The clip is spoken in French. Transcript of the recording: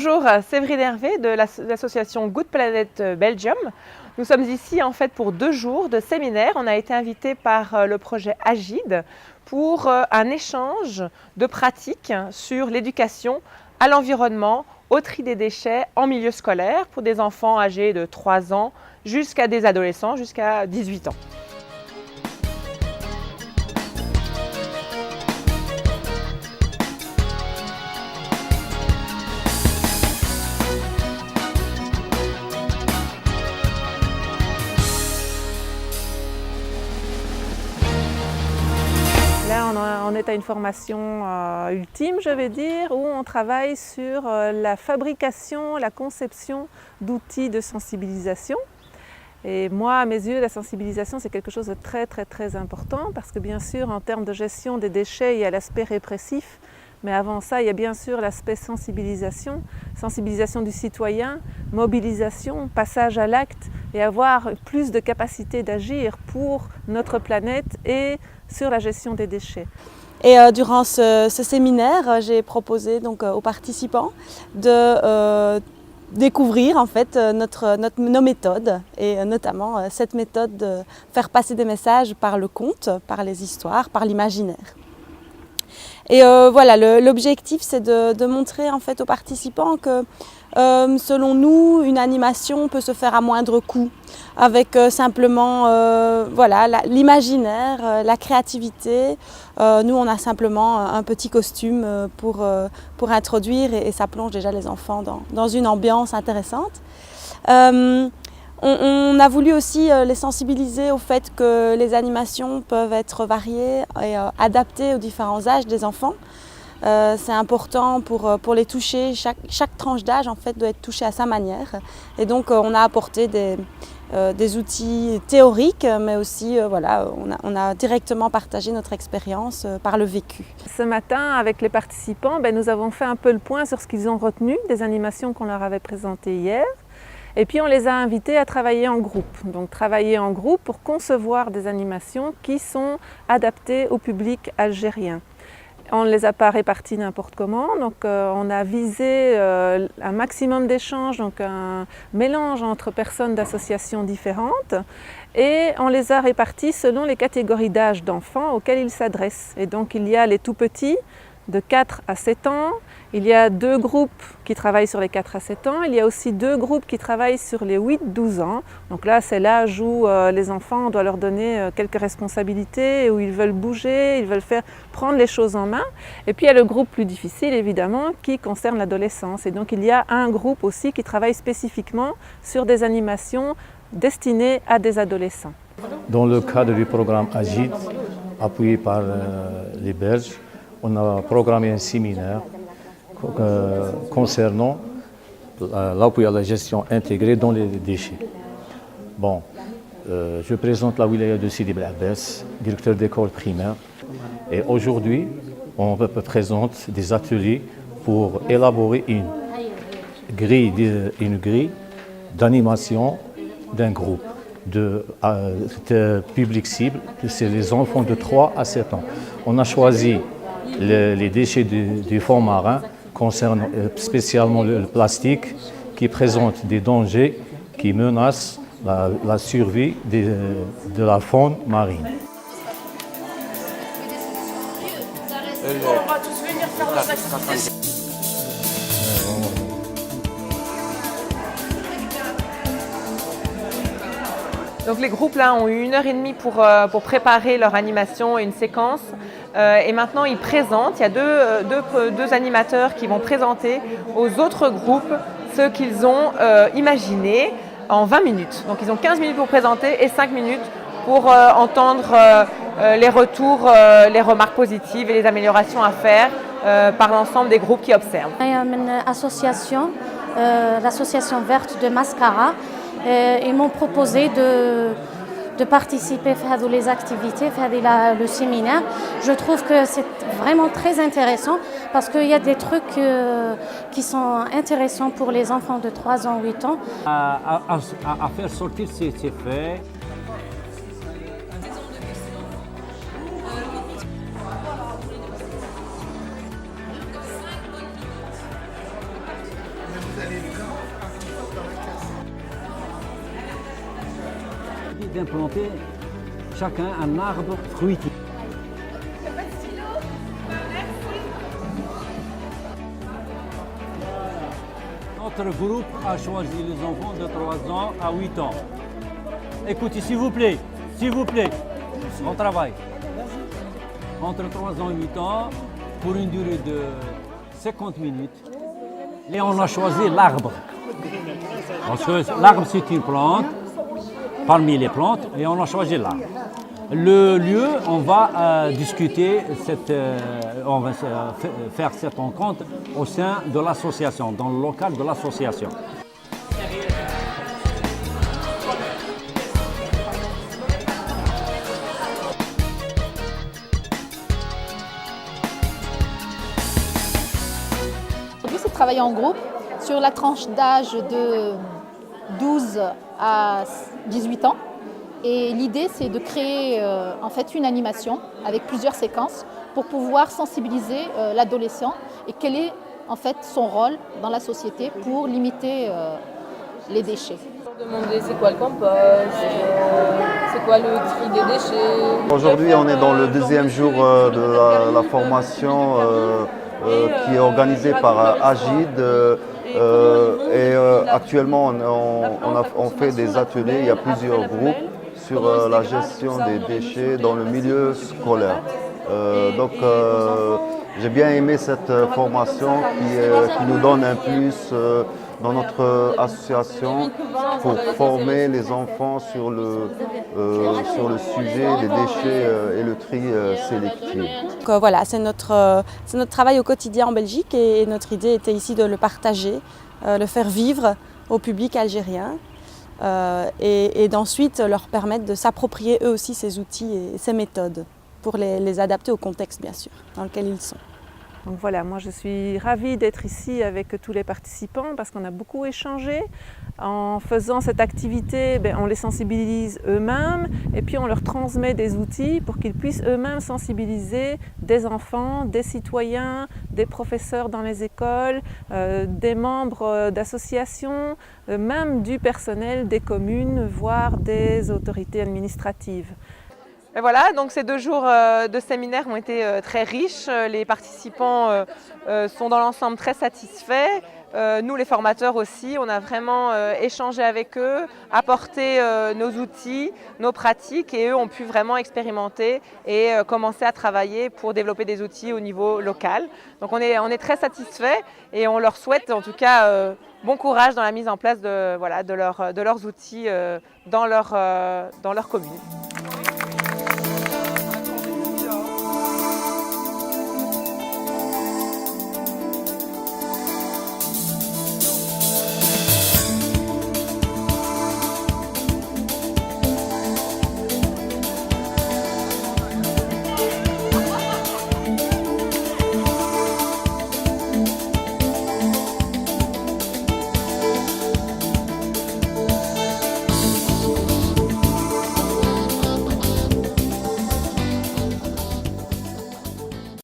Bonjour, Séverine Hervé de l'association Good Planet Belgium. Nous sommes ici en fait pour 2 jours de séminaire. On a été invité par le projet Agide pour un échange de pratiques sur l'éducation à l'environnement, au tri des déchets en milieu scolaire pour des enfants âgés de 3 ans jusqu'à des adolescents jusqu'à 18 ans. Là, on est à une formation ultime, je vais dire, où on travaille sur la fabrication, la conception d'outils de sensibilisation. Et moi, à mes yeux, la sensibilisation, c'est quelque chose de très important parce que bien sûr, en termes de gestion des déchets, il y a l'aspect répressif. Mais avant ça, il y a bien sûr l'aspect sensibilisation du citoyen, mobilisation, passage à l'acte et avoir plus de capacité d'agir pour notre planète et sur la gestion des déchets. Et durant ce séminaire, j'ai proposé donc, aux participants de découvrir en fait nos méthodes et notamment cette méthode de faire passer des messages par le conte, par les histoires, par l'imaginaire. Et voilà, l'objectif c'est de montrer en fait aux participants que selon nous, une animation peut se faire à moindre coût, avec simplement voilà, l'imaginaire, la créativité. Nous, on a simplement un petit costume pour introduire et ça plonge déjà les enfants dans une ambiance intéressante. On a voulu aussi les sensibiliser au fait que les animations peuvent être variées et adaptées aux différents âges des enfants. C'est important pour les toucher, chaque tranche d'âge en fait doit être touchée à sa manière. Et donc on a apporté des outils théoriques, mais aussi voilà, on a directement partagé notre expérience par le vécu. Ce matin, avec les participants, nous avons fait un peu le point sur ce qu'ils ont retenu des animations qu'on leur avait présentées hier. Et puis on les a invités à travailler en groupe. Donc travailler en groupe pour concevoir des animations qui sont adaptées au public algérien. On ne les a pas répartis n'importe comment, donc on a visé un maximum d'échanges, donc un mélange entre personnes d'associations différentes et on les a répartis selon les catégories d'âge d'enfants auxquels ils s'adressent. Et donc il y a les tout petits de 4 à 7 ans, il y a 2 groupes qui travaillent sur les 4 à 7 ans, il y a aussi 2 groupes qui travaillent sur les 8-12 ans. Donc là, c'est l'âge où les enfants, on doit leur donner quelques responsabilités, où ils veulent bouger, ils veulent prendre les choses en main. Et puis il y a le groupe plus difficile, évidemment, qui concerne l'adolescence. Et donc il y a un groupe aussi qui travaille spécifiquement sur des animations destinées à des adolescents. Dans le cadre du programme Agide, appuyé par les Belges, on a programmé un séminaire concernant l'appui à la gestion intégrée dans les déchets. Bon, je présente la wilaya de Sidi Bel Abbès, directeur d'école primaire. Et aujourd'hui, on présente des ateliers pour élaborer une grille d'animation d'un groupe de public cible, c'est les enfants de 3 à 7 ans. On a choisi les déchets du fond marin, concernant spécialement le plastique, qui présente des dangers qui menacent la survie de la faune marine. On va tous venir faire nos activités. Donc les groupes là ont eu 1h30 pour préparer leur animation et une séquence. Et maintenant ils présentent, il y a deux animateurs qui vont présenter aux autres groupes ce qu'ils ont imaginé en 20 minutes. Donc ils ont 15 minutes pour présenter et 5 minutes pour entendre les retours, les remarques positives et les améliorations à faire par l'ensemble des groupes qui observent. Il y a une association, l'association verte de Mascara. Ils m'ont proposé de participer à les activités, à le séminaire. Je trouve que c'est vraiment très intéressant parce qu'il y a des trucs qui sont intéressants pour les enfants de 3 ans, 8 ans. À faire sortir ces faits. chacun planter chacun un arbre fruitier. Notre groupe a choisi les enfants de 3 ans à 8 ans. Écoutez, s'il vous plaît, on travaille. Entre 3 ans et 8 ans, pour une durée de 50 minutes. Et on a choisi l'arbre. Parce que l'arbre, c'est une plante, parmi les plantes, et on a choisi l'arbre. Le lieu, on va discuter, on va faire cette rencontre au sein de l'association, dans le local de l'association. Aujourd'hui, c'est de travailler en groupe sur la tranche d'âge de 12 à 18 ans. Et l'idée, c'est de créer en fait une animation avec plusieurs séquences pour pouvoir sensibiliser l'adolescent et quel est en fait son rôle dans la société pour limiter les déchets. Demander c'est quoi le compost, c'est quoi le tri des déchets. Aujourd'hui, on est dans le 2e jour de la formation qui est organisée par Agide. Actuellement, on fait des ateliers, il y a plusieurs groupes sur la gestion des déchets dans le milieu scolaire. J'ai bien aimé cette formation qui nous donne un plus dans notre association pour former les enfants sur le sujet des déchets et le tri sélectif. Donc, voilà, c'est notre travail au quotidien en Belgique et notre idée était ici de le partager, le faire vivre au public algérien et d'ensuite leur permettre de s'approprier eux aussi ces outils et ces méthodes pour les adapter au contexte bien sûr dans lequel ils sont. Donc voilà, moi je suis ravie d'être ici avec tous les participants parce qu'on a beaucoup échangé. En faisant cette activité, on les sensibilise eux-mêmes et puis on leur transmet des outils pour qu'ils puissent eux-mêmes sensibiliser des enfants, des citoyens, des professeurs dans les écoles, des membres d'associations, même du personnel des communes, voire des autorités administratives. Et voilà, donc ces 2 jours de séminaire ont été très riches. Les participants sont dans l'ensemble très satisfaits. Nous, les formateurs aussi, on a vraiment échangé avec eux, apporté nos outils, nos pratiques et eux ont pu vraiment expérimenter et commencer à travailler pour développer des outils au niveau local. Donc on est très satisfaits et on leur souhaite en tout cas bon courage dans la mise en place de leurs outils dans leur commune.